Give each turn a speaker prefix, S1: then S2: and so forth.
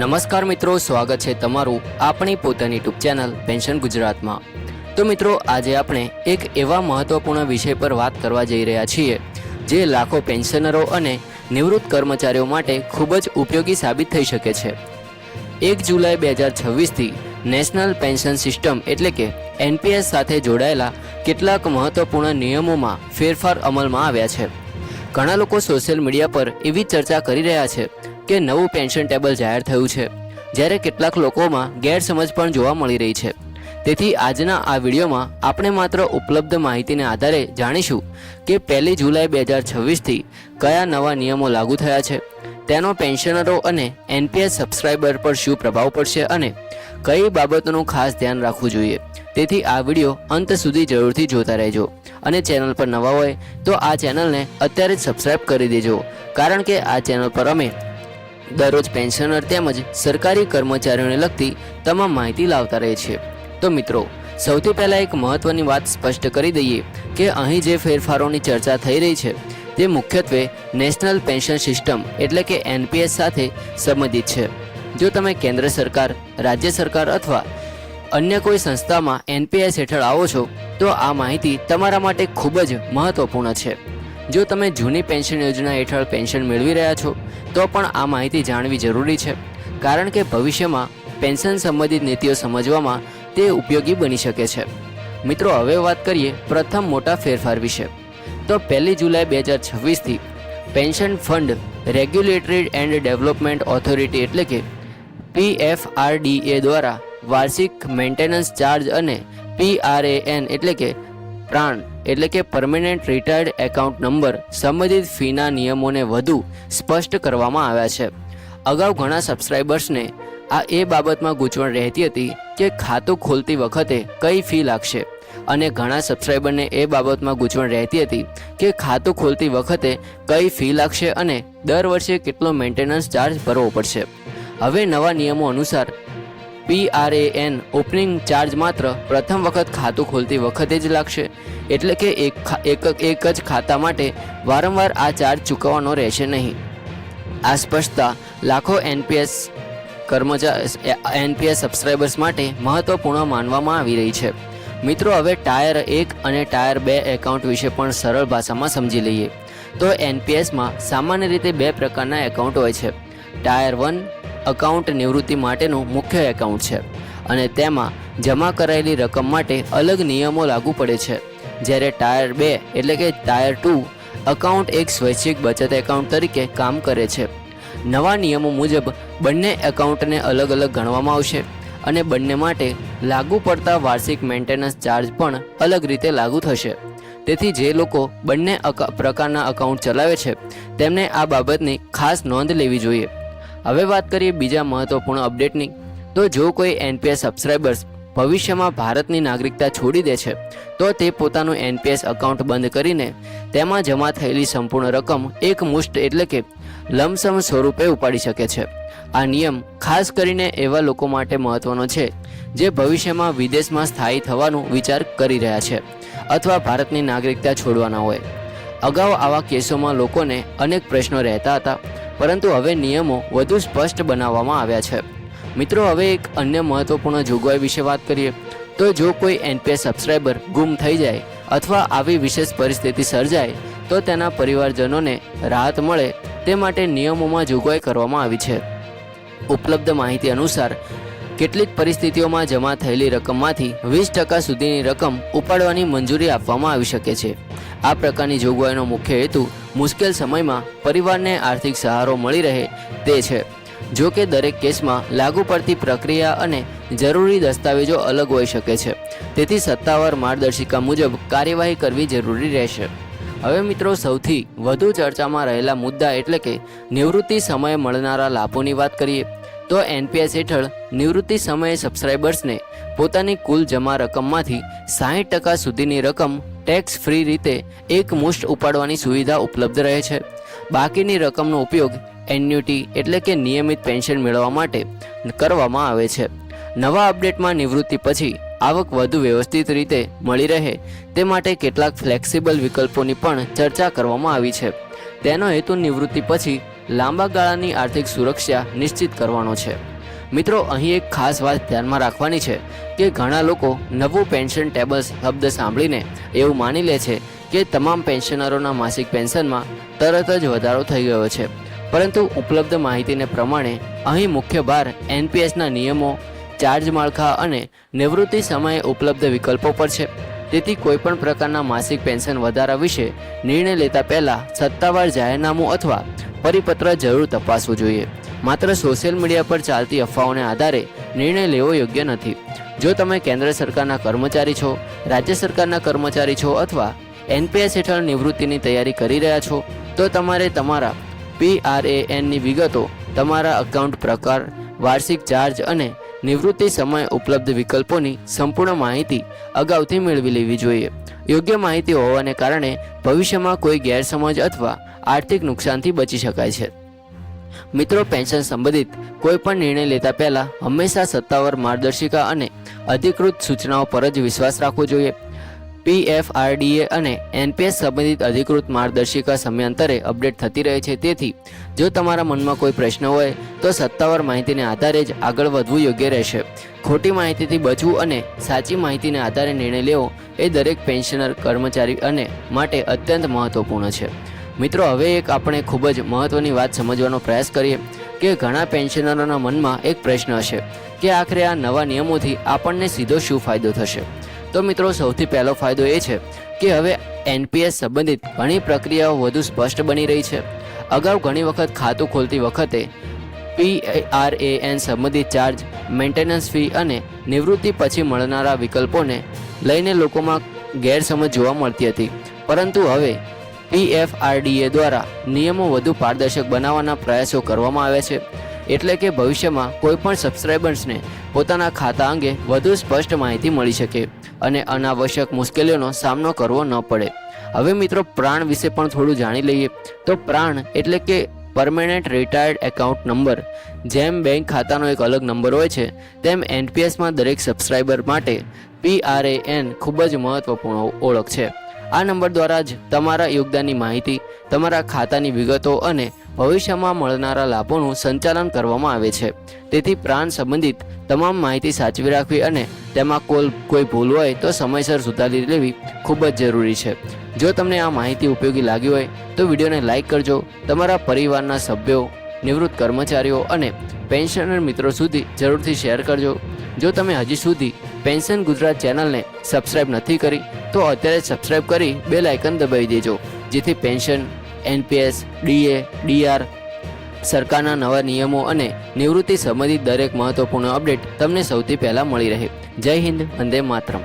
S1: નમસ્કાર મિત્રો, સ્વાગત છે તમારું આપણી પોતાની યુટ્યુબ ચેનલ પેન્શન ગુજરાતમાં। તો મિત્રો, આજે આપણે એક એવા મહત્વપૂર્ણ વિષય પર વાત કરવા જઈ રહ્યા છીએ જે લાખો પેન્શનરો અને નિવૃત્ત કર્મચારીઓ માટે ખૂબ જ ઉપયોગી સાબિત થઈ શકે છે। 1 જુલાઈ 2026થી નેશનલ પેન્શન સિસ્ટમ એટલે કે એનપીએસ સાથે જોડાયેલા કેટલાક મહત્વપૂર્ણ નિયમોમાં ફેરફાર અમલમાં આવ્યા છે। ઘણા લોકો સોશિયલ મીડિયા પર એવી ચર્ચા કરી રહ્યા છે કે નવું પેન્શન ટેબલ જાહેર થયું છે, જ્યારે કેટલાક લોકોમાં ગેરસમજ પણ જોવા મળી રહી છે। તેથી આજના આ વિડીયોમાં આપણે માત્ર ઉપલબ્ધ માહિતીને આધારે જાણીશું કે 1 જુલાઈ 2026થી કયા નવા નિયમો લાગુ થયા છે, તેનો પેન્શનરો અને એનપીએસ સબસ્ક્રાઇબર પર શું પ્રભાવ પડશે અને કઈ બાબતોનું ખાસ ધ્યાન રાખવું જોઈએ। તેથી આ વિડીયો અંત સુધી જરૂરથી જોતા રહેજો અને ચેનલ પર નવા હોય તો આ ચેનલને અત્યારે જ સબસ્ક્રાઇબ કરી દેજો, કારણ કે આ ચેનલ પર અમે દરરોજ પેન્શનર તેમજ સરકારી કર્મચારીઓને લગતી તમામ માહિતી લાવતા રહે છે। તો મિત્રો, સૌથી પહેલાં એક મહત્વની વાત સ્પષ્ટ કરી દઈએ કે અહીં જે ફેરફારોની ચર્ચા થઈ રહી છે તે મુખ્યત્વે નેશનલ પેન્શન સિસ્ટમ એટલે કે એનપીએસ સાથે સંબંધિત છે। જો તમે કેન્દ્ર સરકાર, રાજ્ય સરકાર અથવા અન્ય કોઈ સંસ્થામાં એનપીએસ હેઠળ આવો છો તો આ માહિતી તમારા માટે ખૂબ જ મહત્વપૂર્ણ છે। જો તમે જૂની પેન્શન યોજના હેઠળ પેન્શન મેળવી રહ્યા છો તો પણ આ માહિતી જાણવી જરૂરી છે, કારણ કે ભવિષ્યમાં પેન્શન સંબંધિત નીતિઓ સમજવામાં તે ઉપયોગી બની શકે છે। મિત્રો, હવે વાત કરીએ પ્રથમ મોટા ફેરફાર વિશે। તો 1 જુલાઈ 2026થી pension fund regulatory and development authority એટલે કે PFRDA દ્વારા વાર્ષિક મેન્ટેનન્સ ચાર્જ અને PRAN એટલે કે પ્રાણ એટલે કે પરમેનન્ટ રિટાયર્ડ એકાઉન્ટ નંબર સંબંધિત ફીના નિયમોને વધુ સ્પષ્ટ કરવામાં આવ્યા છે। અગાઉ ઘણા સબસ્ક્રાઇબર્સને આ એ બાબતમાં ગૂંચવણ રહેતી હતી કે ખાતું ખોલતી વખતે કઈ ફી લાગશે, અને ઘણા સબસ્ક્રાઇબરને એ બાબતમાં ગૂંચવણ રહેતી હતી કે ખાતું ખોલતી વખતે કઈ ફી લાગશે અને દર વર્ષે કેટલો મેન્ટેનન્સ ચાર્જ ભરવો પડશે। હવે નવા નિયમો અનુસાર PRAN ઓપનિંગ ચાર્જ માત્ર પ્રથમ વખત ખાતું ખોલતી વખતે જ લાગશે, એટલે કે એક જ ખાતા માટે વારંવાર આ ચાર્જ ચૂકવવાનો રહેશે નહીં। આ સ્પષ્ટતા લાખો એનપીએસ સબસ્ક્રાઇબર્સ માટે મહત્વપૂર્ણ માનવામાં આવી રહી છે। મિત્રો, હવે ટાયર 1 અને ટાયર 2 એકાઉન્ટ વિશે પણ સરળ ભાષામાં સમજી લઈએ। તો એનપીએસમાં સામાન્ય રીતે 2 પ્રકારના એકાઉન્ટ હોય છે। ટાયર 1 એકાઉન્ટ નિવૃત્તિ માટેનું મુખ્ય એકાઉન્ટ છે અને તેમાં જમા કરાયેલી રકમ માટે અલગ નિયમો લાગુ પડે છે, જ્યારે ટાયર 2 એટલે કે ટાયર 2 એકાઉન્ટ એક સ્વૈચ્છિક બચત એકાઉન્ટ તરીકે કામ કરે છે। નવા નિયમો મુજબ બંને એકાઉન્ટને અલગ અલગ ગણવામાં આવશે અને બંને માટે લાગુ પડતા વાર્ષિક મેન્ટેનન્સ ચાર્જ પણ અલગ રીતે લાગુ થશે। તેથી જે લોકો બંને પ્રકારના એકાઉન્ટ ચલાવે છે તેમને આ બાબતની ખાસ નોંધ લેવી જોઈએ। હવે વાત કરીએ બીજા મહત્વપૂર્ણ અપડેટની। તો જો કોઈ એનપીએસ સબસ્ક્રાઇબર્સ ભવિષ્યમાં ભારતની નાગરિકતા છોડી દે છે તો તે પોતાનું એનપીએસ એકાઉન્ટ બંધ કરીને તેમાં જમા થયેલી સંપૂર્ણ રકમ એક મુશ્ત એટલે કે લમસમ સ્વરૂપે ઉપાડી શકે છે। આ નિયમ ખાસ કરીને એવા લોકો માટે મહત્વનો છે જે ભવિષ્યમાં વિદેશમાં સ્થાયી થવાનું વિચાર કરી રહ્યા છે અથવા ભારતની નાગરિકતા છોડવાના હોય। અગાઉ આવા કેસોમાં લોકોને અનેક પ્રશ્નો રહેતા હતા, પરંતુ હવે નિયમો વધુ સ્પષ્ટ બનાવવામાં આવ્યા છે। મિત્રો, હવે એક અન્ય મહત્વપૂર્ણ જોગવાઈ વિશે વાત કરીએ। તો જો કોઈ એનપીએસ સબસ્ક્રાઇબર ગુમ થઈ જાય અથવા આવી વિશેષ પરિસ્થિતિ સર્જાય તો તેના પરિવારજનોને રાહત મળે તે માટે નિયમોમાં જોગવાઈ કરવામાં આવી છે। ઉપલબ્ધ માહિતી અનુસાર કેટલીક પરિસ્થિતિઓમાં જમા થયેલી રકમમાંથી 20% સુધીની રકમ ઉપાડવાની મંજૂરી આપવામાં આવી શકે છે। આ પ્રકારની જોગવાઈનો મુખ્ય હેતુ મુશ્કેલ સમયમાં પરિવારને આર્થિક સહારો મળી રહે તે છે। જો કે દરેક કેસમાં લાગુ પડતી પ્રક્રિયા અને જરૂરી દસ્તાવેજો અલગ હોઈ શકે છે, તેથી સત્તાવાર માર્ગદર્શિકા મુજબ કાર્યવાહી કરવી જરૂરી રહેશે। હવે મિત્રો, સૌથી વધુ ચર્ચામાં રહેલા મુદ્દા એટલે કે નિવૃત્તિ સમયે મળનારા લાભોની વાત કરીએ। તો એનપીએસ હેઠળ નિવૃત્તિ સમયે સબસ્ક્રાઇબર્સને પોતાની કુલ જમા રકમમાંથી 60% સુધીની રકમ ટેક્સ ફ્રી રીતે એક મુશ્ત ઉપાડવાની સુવિધા ઉપલબ્ધ રહે છે। બાકીની રકમનો ઉપયોગ એન્યુટી એટલે કે નિયમિત પેન્શન મેળવવા માટે કરવામાં આવે છે। નવા અપડેટમાં નિવૃત્તિ પછી આવક વધુ વ્યવસ્થિત રીતે મળી રહે તે માટે કેટલાક ફ્લેક્સિબલ વિકલ્પોની પણ ચર્ચા કરવામાં આવી છે। તેનો હેતુ નિવૃત્તિ પછી લાંબા ગાળાની આર્થિક સુરક્ષા નિશ્ચિત કરવાનો છે। મિત્રો, અહીં એક ખાસ વાત ધ્યાનમાં રાખવાની છે કે ઘણા લોકો નવું પેન્શન ટેબલ શબ્દ સાંભળીને એવું માની લે છે કે તમામ પેન્શનરોના માસિક પેન્શનમાં તરત જ વધારો થઈ ગયો છે, પરંતુ ઉપલબ્ધ માહિતીને પ્રમાણે અહીં મુખ્ય ભાર એનપીએસના નિયમો, ચાર્જ માળખા અને નિવૃત્તિ સમયે ઉપલબ્ધ વિકલ્પો પર છે. તેથી કોઈપણ પ્રકારના માસિક પેન્શન વધારા વિશે નિર્ણય લેતા પહેલાં સત્તાવાર જાહેરનામું અથવા પરિપત્ર જરૂર તપાસવું જોઈએ. માત્ર સોશિયલ મીડિયા પર ચાલતી અફવાઓને આધારે નિર્ણય લેવો યોગ્ય નથી. જો તમે કેન્દ્ર સરકારના કર્મચારી છો, રાજ્ય સરકારના કર્મચારી છો અથવા એનપીએસ હેઠળ નિવૃત્તિની તૈયારી કરી રહ્યા છો, તો તમારે તમારા PRANની વિગતો, તમારા એકાઉન્ટ પ્રકાર, વાર્ષિક ચાર્જ અને નિવૃત્તિ સમયે ઉપલબ્ધ વિકલ્પોની સંપૂર્ણ માહિતી અગાઉથી મેળવી લેવી જોઈએ. યોગ્ય માહિતી હોવાને કારણે ભવિષ્યમાં કોઈ ગેરસમજ અથવા આર્થિક નુકસાનથી બચી શકાય છે. મિત્રો, પેન્શન સંબંધિત કોઈ પણ નિર્ણય લેતા પહેલાં હંમેશા સત્તાવાર માર્ગદર્શિકા અને અધિકૃત સૂચનાઓ પર જ વિશ્વાસ રાખવો જોઈએ. PFRDA અને એનપીએસ સંબંધિત અધિકૃત માર્ગદર્શિકા સમયાંતરે અપડેટ થતી રહે છે. તેથી જો તમારા મનમાં કોઈ પ્રશ્ન હોય તો સત્તાવાર માહિતીને આધારે જ આગળ વધવું યોગ્ય રહેશે. ખોટી માહિતીથી બચવું અને સાચી માહિતીને આધારે નિર્ણય લેવો એ દરેક પેન્શનર કર્મચારી અને માટે અત્યંત મહત્વપૂર્ણ છે. મિત્રો, હવે એક આપણે ખૂબ જ મહત્વની વાત સમજવાનો પ્રયાસ કરીએ કે ઘણા પેન્શનરોના મનમાં એક પ્રશ્ન હશે કે આખરે આ નવા નિયમોથી આપણને સીધો શું ફાયદો થશે. તો મિત્રો, સૌથી પહેલો ફાયદો એ છે કે હવે એનપીએસ સંબંધિત ઘણી પ્રક્રિયાઓ વધુ સ્પષ્ટ બની રહી છે. અગાઉ ઘણી વખત ખાતું ખોલતી વખતે PRAN સંબંધિત ચાર્જ, મેન્ટેનન્સ ફી અને નિવૃત્તિ પછી મળનારા વિકલ્પોને લઈને લોકોમાં ગેરસમજ જોવા મળતી હતી, પરંતુ હવે PFRDA દ્વારા નિયમો વધુ પારદર્શક બનાવવાના પ્રયાસો કરવામાં આવ્યા છે. એટલે કે ભવિષ્યમાં કોઈપણ સબસ્ક્રાઇબર્સને પોતાના ખાતા અંગે વધુ સ્પષ્ટ માહિતી મળી શકે અને અનાવશ્યક મુશ્કેલીઓનો સામનો કરવો ન પડે. હવે મિત્રો, પ્રાણ વિશે પણ થોડું જાણી લઈએ. તો પ્રાણ એટલે કે પરમેનન્ટ રિટાયર્ડ એકાઉન્ટ નંબર. જેમ બેંક ખાતાનો એક અલગ નંબર હોય છે, તેમ એનપીએસમાં દરેક સબસ્ક્રાઇબર માટે PRAN ખૂબ જ મહત્વપૂર્ણ ઓળખ છે. આ નંબર દ્વારા જ તમારા યોગદાનની માહિતી, તમારા ખાતાની વિગતો અને ભવિષ્યમાં મળનારા લાભોનું સંચાલન કરવામાં આવે છે. તેથી પ્રાણ સંબંધિત તમામ માહિતી સાચવી રાખવી અને તેમાં કોઈ ભૂલ હોય તો સમયસર સુધારી લેવી ખૂબ જ જરૂરી છે. જો તમને આ માહિતી ઉપયોગી લાગી હોય તો વિડીયોને લાઇક કરજો, તમારા પરિવારના સભ્યો, નિવૃત્ત કર્મચારીઓ અને પેન્શનર મિત્રો સુધી જરૂરથી શેર કરજો. જો તમે હજી સુધી પેન્શન ગુજરાત ચેનલને સબસ્ક્રાઇબ નથી કરી તો અત્યારે સબસ્ક્રાઇબ કરી બેલ આઇકન દબાવી દેજો, જેથી પેન્શન, એનપીએસ, DA, DR, સરકારના નવા નિયમો અને નિવૃત્તિ સંબંધિત દરેક મહત્વપૂર્ણ અપડેટ તમને સૌથી પહેલાં મળી રહે. જય હિન્દ, વંદે માતરમ.